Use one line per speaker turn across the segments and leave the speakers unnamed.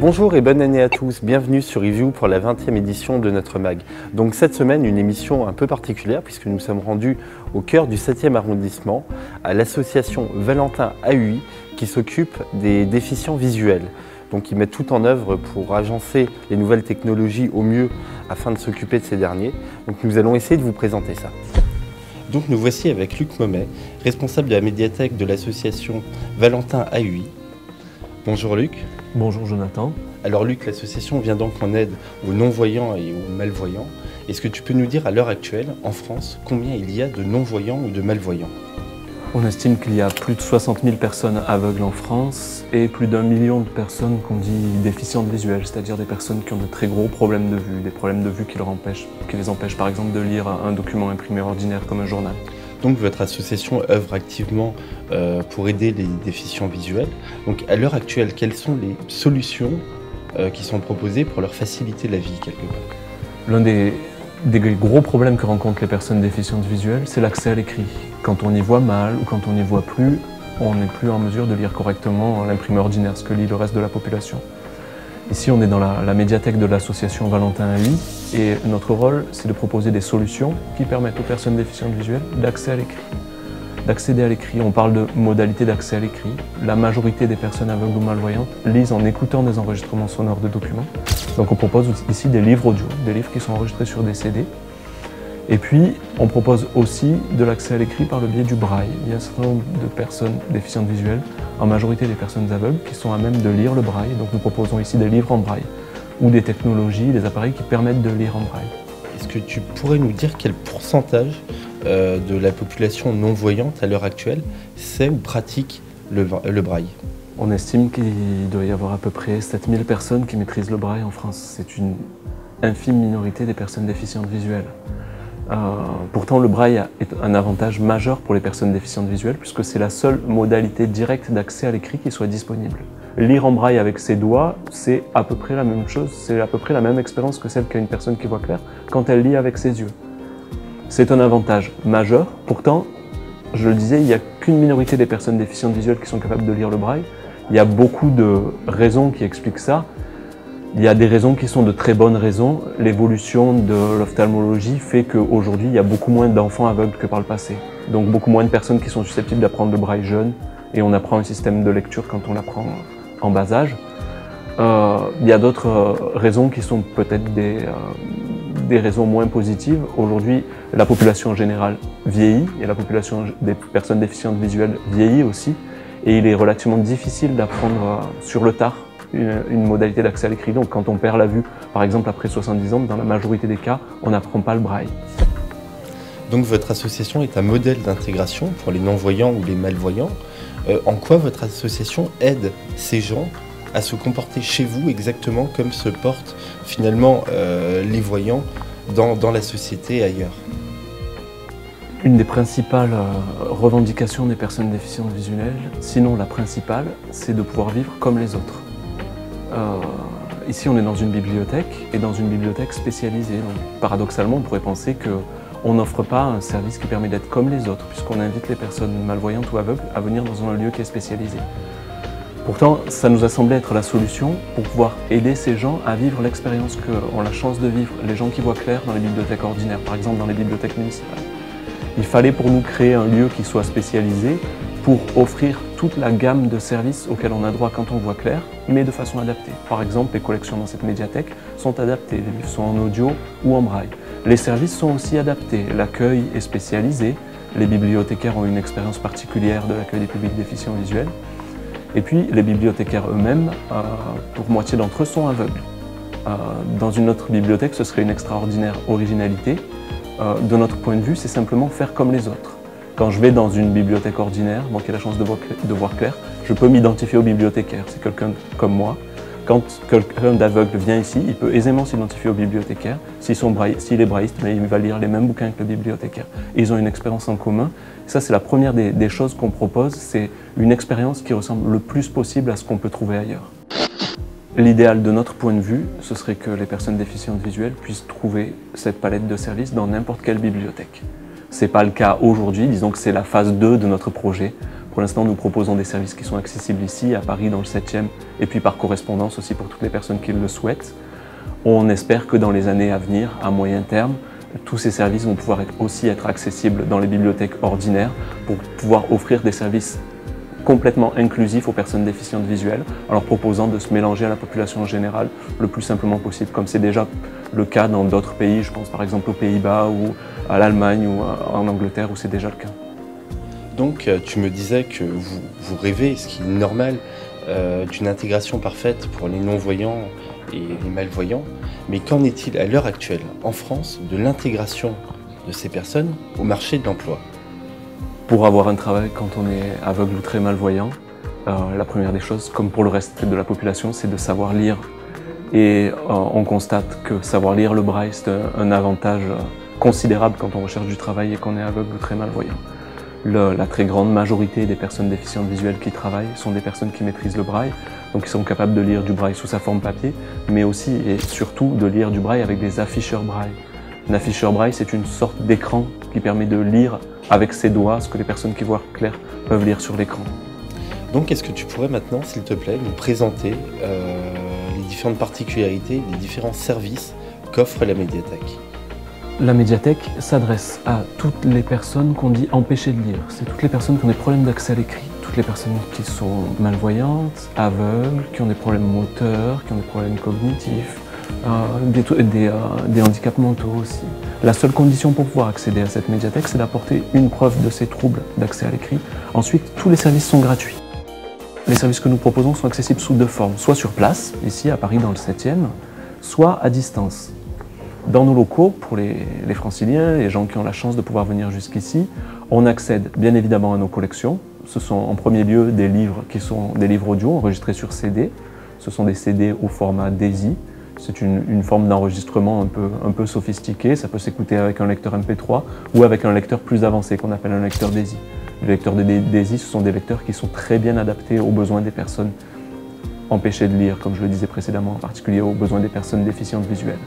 Bonjour et bonne année à tous, bienvenue sur Review pour la 20e édition de notre mag. Donc cette semaine, une émission un peu particulière puisque nous sommes rendus au cœur du 7e arrondissement à l'association Valentin AUI qui s'occupe des déficients visuels. Donc ils mettent tout en œuvre pour agencer les nouvelles technologies au mieux afin de s'occuper de ces derniers. Donc nous allons essayer de vous présenter ça. Donc nous voici avec Luc Momet, responsable de la médiathèque de l'association Valentin AUI. Bonjour Luc.
Bonjour Jonathan.
Alors Luc, l'association vient donc en aide aux non-voyants et aux malvoyants. Est-ce que tu peux nous dire à l'heure actuelle, en France, combien il y a de non-voyants ou de malvoyants?
On estime qu'il y a plus de 60 000 personnes aveugles en France et plus d'1 million de personnes qu'on dit déficientes visuelles, c'est-à-dire des personnes qui ont de très gros problèmes de vue, des problèmes de vue qui les empêchent par exemple de lire un document imprimé ordinaire comme un journal.
Donc votre association œuvre activement pour aider les déficients visuels. Donc à l'heure actuelle, quelles sont les solutions qui sont proposées pour leur faciliter la vie quelque part?
L'un des gros problèmes que rencontrent les personnes déficientes visuelles, c'est l'accès à l'écrit. Quand on y voit mal ou quand on n'y voit plus, on n'est plus en mesure de lire correctement l'imprimé ordinaire, ce que lit le reste de la population. Ici, on est dans la médiathèque de l'association Valentin AUI et notre rôle, c'est de proposer des solutions qui permettent aux personnes déficientes visuelles d'accès à l'écrit, d'accéder à l'écrit. On parle de modalités d'accès à l'écrit. La majorité des personnes aveugles ou malvoyantes lisent en écoutant des enregistrements sonores de documents. Donc on propose ici des livres audio, des livres qui sont enregistrés sur des CD. Et puis, on propose aussi de l'accès à l'écrit par le biais du braille. Il y a un certain nombre de personnes déficientes visuelles, en majorité des personnes aveugles, qui sont à même de lire le braille. Donc nous proposons ici des livres en braille, ou des technologies, des appareils qui permettent de lire en braille.
Est-ce que tu pourrais nous dire quel pourcentage de la population non-voyante à l'heure actuelle sait ou pratique le braille?
On estime qu'il doit y avoir à peu près 7000 personnes qui maîtrisent le braille en France. C'est une infime minorité des personnes déficientes visuelles. Pourtant, le braille est un avantage majeur pour les personnes déficientes visuelles puisque c'est la seule modalité directe d'accès à l'écrit qui soit disponible. Lire en braille avec ses doigts, c'est à peu près la même chose, c'est à peu près la même expérience que celle qu'a une personne qui voit clair quand elle lit avec ses yeux. C'est un avantage majeur, pourtant, je le disais, il n'y a qu'une minorité des personnes déficientes visuelles qui sont capables de lire le braille. Il y a beaucoup de raisons qui expliquent ça. Il y a des raisons qui sont de très bonnes raisons. L'évolution de l'ophtalmologie fait qu'aujourd'hui, il y a beaucoup moins d'enfants aveugles que par le passé. Donc beaucoup moins de personnes qui sont susceptibles d'apprendre le braille jeune et on apprend un système de lecture quand on l'apprend en bas âge. Il y a d'autres raisons qui sont peut-être des raisons moins positives. Aujourd'hui, la population en général vieillit et la population des personnes déficientes visuelles vieillit aussi. Et il est relativement difficile d'apprendre sur le tard une modalité d'accès à l'écrit. Donc quand on perd la vue, par exemple après 70 ans, dans la majorité des cas, on n'apprend pas le braille.
Donc votre association est un modèle d'intégration pour les non-voyants ou les malvoyants. En quoi votre association aide ces gens à se comporter chez vous exactement comme se portent finalement les voyants dans la société ailleurs?
Une des principales revendications des personnes déficientes visuelles, sinon la principale, c'est de pouvoir vivre comme les autres. Ici, on est dans une bibliothèque et dans une bibliothèque spécialisée. Donc, paradoxalement, on pourrait penser qu'on n'offre pas un service qui permet d'être comme les autres, puisqu'on invite les personnes malvoyantes ou aveugles à venir dans un lieu qui est spécialisé. Pourtant, ça nous a semblé être la solution pour pouvoir aider ces gens à vivre l'expérience qu'ont la chance de vivre les gens qui voient clair dans les bibliothèques ordinaires, par exemple dans les bibliothèques municipales. Il fallait pour nous créer un lieu qui soit spécialisé pour offrir toute la gamme de services auxquels on a droit quand on voit clair, mais de façon adaptée. Par exemple, les collections dans cette médiathèque sont adaptées, les livres sont en audio ou en braille. Les services sont aussi adaptés, l'accueil est spécialisé, les bibliothécaires ont une expérience particulière de l'accueil des publics déficients visuels, et puis les bibliothécaires eux-mêmes, pour moitié d'entre eux, sont aveugles. Dans une autre bibliothèque, ce serait une extraordinaire originalité. De notre point de vue, c'est simplement faire comme les autres. Quand je vais dans une bibliothèque ordinaire, moi qui ai la chance de voir clair, je peux m'identifier au bibliothécaire, c'est quelqu'un comme moi. Quand quelqu'un d'aveugle vient ici, il peut aisément s'identifier au bibliothécaire. S'il est brailliste, mais il va lire les mêmes bouquins que le bibliothécaire. Et ils ont une expérience en commun. Ça, c'est la première des choses qu'on propose, c'est une expérience qui ressemble le plus possible à ce qu'on peut trouver ailleurs. L'idéal de notre point de vue, ce serait que les personnes déficientes visuelles puissent trouver cette palette de services dans n'importe quelle bibliothèque. Ce n'est pas le cas aujourd'hui, disons que c'est la phase 2 de notre projet Pour l'instant, nous proposons des services qui sont accessibles ici, à Paris, dans le 7e, et puis par correspondance aussi pour toutes les personnes qui le souhaitent. On espère que dans les années à venir, à moyen terme, tous ces services vont pouvoir aussi être accessibles dans les bibliothèques ordinaires pour pouvoir offrir des services complètement inclusifs aux personnes déficientes visuelles, en leur proposant de se mélanger à la population en général le plus simplement possible, comme c'est déjà le cas dans d'autres pays, je pense par exemple aux Pays-Bas ou à l'Allemagne ou en Angleterre où c'est déjà le cas.
Donc tu me disais que vous rêvez, ce qui est normal, d'une intégration parfaite pour les non-voyants et les malvoyants, mais qu'en est-il à l'heure actuelle en France de l'intégration de ces personnes au marché de l'emploi?
Pour avoir un travail quand on est aveugle ou très malvoyant, la première des choses, comme pour le reste de la population, c'est de savoir lire. Et on constate que savoir lire le braille, c'est un avantage considérable quand on recherche du travail et qu'on est aveugle ou très malvoyant. La très grande majorité des personnes déficientes visuelles qui travaillent sont des personnes qui maîtrisent le braille, donc ils sont capables de lire du braille sous sa forme papier, mais aussi et surtout de lire du braille avec des afficheurs braille. Un afficheur braille, c'est une sorte d'écran qui permet de lire avec ses doigts ce que les personnes qui voient clair peuvent lire sur l'écran.
Donc est-ce que tu pourrais maintenant, s'il te plaît, nous présenter les différentes particularités, les différents services qu'offre la médiathèque?
La médiathèque s'adresse à toutes les personnes qu'on dit empêchées de lire. C'est toutes les personnes qui ont des problèmes d'accès à l'écrit, toutes les personnes qui sont malvoyantes, aveugles, qui ont des problèmes moteurs, qui ont des problèmes cognitifs, des handicaps mentaux aussi. La seule condition pour pouvoir accéder à cette médiathèque, c'est d'apporter une preuve de ces troubles d'accès à l'écrit. Ensuite, tous les services sont gratuits. Les services que nous proposons sont accessibles sous deux formes, soit sur place, ici à Paris dans le 7e, soit à distance. Dans nos locaux, pour les franciliens, les gens qui ont la chance de pouvoir venir jusqu'ici, on accède bien évidemment à nos collections. Ce sont en premier lieu des livres qui sont des livres audio enregistrés sur CD. Ce sont des CD au format DAISY. C'est une forme d'enregistrement un peu sophistiquée. Ça peut s'écouter avec un lecteur MP3 ou avec un lecteur plus avancé qu'on appelle un lecteur DAISY. Les lecteurs de DAISY, ce sont des lecteurs qui sont très bien adaptés aux besoins des personnes empêchées de lire, comme je le disais précédemment, en particulier aux besoins des personnes déficientes visuelles.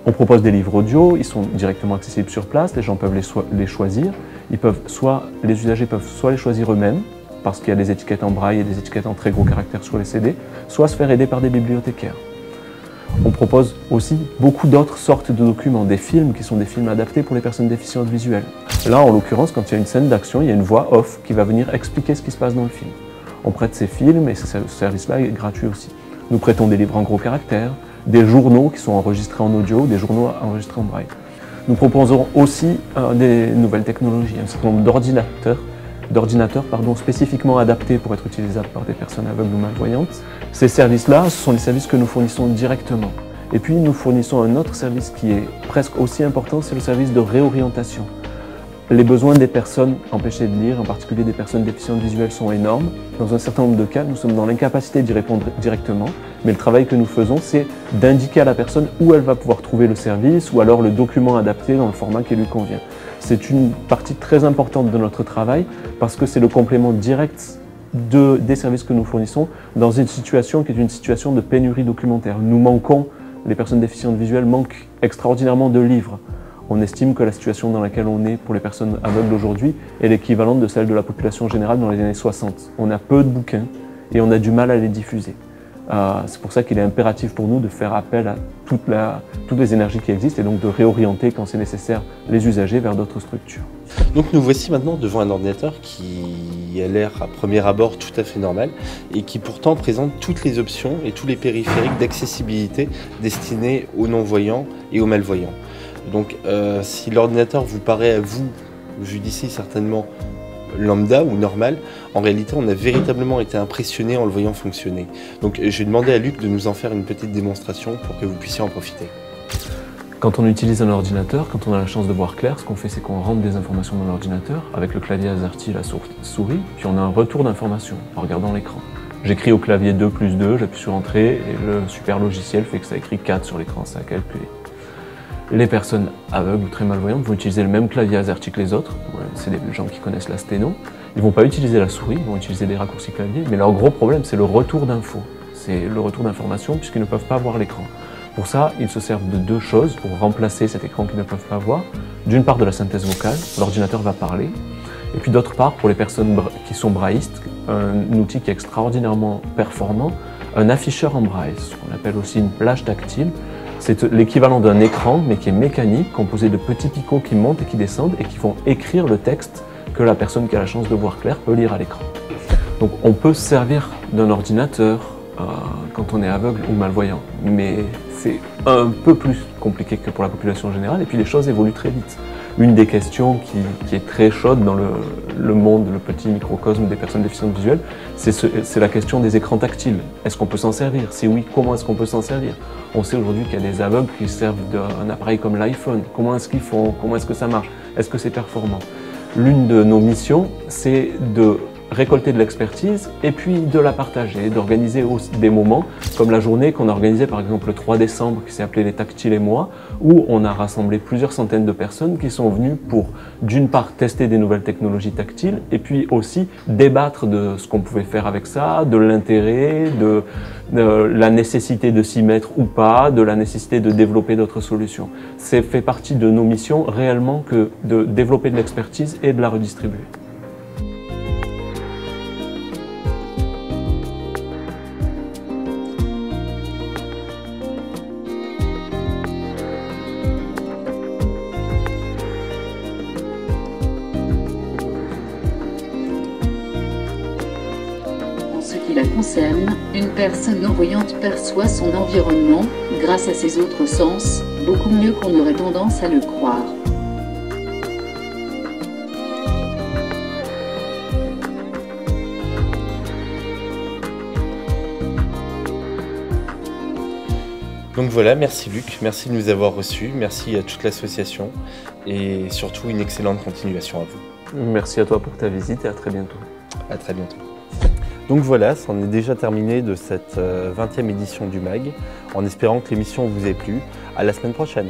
On propose des livres audio, ils sont directement accessibles sur place, les gens peuvent les choisir. Les usagers peuvent soit les choisir eux-mêmes, parce qu'il y a des étiquettes en braille et des étiquettes en très gros caractères sur les CD, soit se faire aider par des bibliothécaires. On propose aussi beaucoup d'autres sortes de documents, des films qui sont des films adaptés pour les personnes déficientes visuelles. Là, en l'occurrence, quand il y a une scène d'action, il y a une voix off qui va venir expliquer ce qui se passe dans le film. On prête ces films et ce service-là est gratuit aussi. Nous prêtons des livres en gros caractères, des journaux qui sont enregistrés en audio, des journaux enregistrés en braille. Nous proposons aussi des nouvelles technologies, un certain nombre d'ordinateurs spécifiquement adaptés pour être utilisables par des personnes aveugles ou malvoyantes. Ces services-là, ce sont les services que nous fournissons directement. Et puis nous fournissons un autre service qui est presque aussi important, c'est le service de réorientation. Les besoins des personnes empêchées de lire, en particulier des personnes déficientes visuelles, sont énormes. Dans un certain nombre de cas, nous sommes dans l'incapacité d'y répondre directement, mais le travail que nous faisons, c'est d'indiquer à la personne où elle va pouvoir trouver le service ou alors le document adapté dans le format qui lui convient. C'est une partie très importante de notre travail parce que c'est le complément direct des services que nous fournissons dans une situation qui est une situation de pénurie documentaire. Les personnes déficientes visuelles manquent extraordinairement de livres. On estime que la situation dans laquelle on est pour les personnes aveugles aujourd'hui est l'équivalente de celle de la population générale dans les années 60. On a peu de bouquins et on a du mal à les diffuser. C'est pour ça qu'il est impératif pour nous de faire appel à toutes les énergies qui existent et donc de réorienter, quand c'est nécessaire, les usagers vers d'autres structures.
Donc nous voici maintenant devant un ordinateur qui a l'air à premier abord tout à fait normal et qui pourtant présente toutes les options et tous les périphériques d'accessibilité destinés aux non-voyants et aux malvoyants. Donc si l'ordinateur vous paraît à vous, vu d'ici certainement lambda ou normal, en réalité on a véritablement été impressionné en le voyant fonctionner. Donc j'ai demandé à Luc de nous en faire une petite démonstration pour que vous puissiez en profiter.
Quand on utilise un ordinateur, quand on a la chance de voir clair, ce qu'on fait c'est qu'on rentre des informations dans l'ordinateur avec le clavier AZERTY, la souris, puis on a un retour d'informations en regardant l'écran. J'écris au clavier 2 plus 2, j'appuie sur entrée et le super logiciel fait que ça écrit 4 sur l'écran, ça a calculé. Les personnes aveugles ou très malvoyantes vont utiliser le même clavier AZERTY que les autres, c'est des gens qui connaissent la sténo. Ils ne vont pas utiliser la souris, ils vont utiliser des raccourcis clavier, mais leur gros problème c'est le retour d'infos, c'est le retour d'informations puisqu'ils ne peuvent pas voir l'écran. Pour ça, ils se servent de deux choses pour remplacer cet écran qu'ils ne peuvent pas voir. D'une part de la synthèse vocale, l'ordinateur va parler, Et puis d'autre part, pour les personnes qui sont braillistes, un outil qui est extraordinairement performant, un afficheur en braille, ce qu'on appelle aussi une plage tactile. C'est l'équivalent d'un écran, mais qui est mécanique, composé de petits picots qui montent et qui descendent et qui vont écrire le texte que la personne qui a la chance de voir clair peut lire à l'écran. Donc on peut se servir d'un ordinateur quand on est aveugle ou malvoyant, mais c'est un peu plus compliqué que pour la population générale, et puis les choses évoluent très vite. Une des questions qui est très chaude dans le monde, le petit microcosme des personnes déficientes visuelles, c'est la question des écrans tactiles. Est-ce qu'on peut s'en servir? Si oui, comment est-ce qu'on peut s'en servir? On sait aujourd'hui qu'il y a des aveugles qui servent d'un appareil comme l'iPhone. Comment est-ce qu'ils font? Comment est-ce que ça marche? Est-ce que c'est performant? L'une de nos missions, c'est de récolter de l'expertise et puis de la partager, d'organiser des moments comme la journée qu'on a organisée par exemple le 3 décembre qui s'est appelée les Tactiles et moi, où on a rassemblé plusieurs centaines de personnes qui sont venues pour d'une part tester des nouvelles technologies tactiles et puis aussi débattre de ce qu'on pouvait faire avec ça, de l'intérêt, de la nécessité de s'y mettre ou pas, de la nécessité de développer d'autres solutions. C'est fait partie de nos missions réellement que de développer de l'expertise et de la redistribuer.
En ce qui la concerne, une personne non-voyante perçoit son environnement, grâce à ses autres sens, beaucoup mieux qu'on aurait tendance à le croire.
Donc voilà, merci Luc, merci de nous avoir reçus, merci à toute l'association et surtout une excellente continuation à vous.
Merci à toi pour ta visite et à très bientôt.
À très bientôt. Donc voilà, c'en est déjà terminé de cette 20e édition du MAG, en espérant que l'émission vous ait plu. À la semaine prochaine.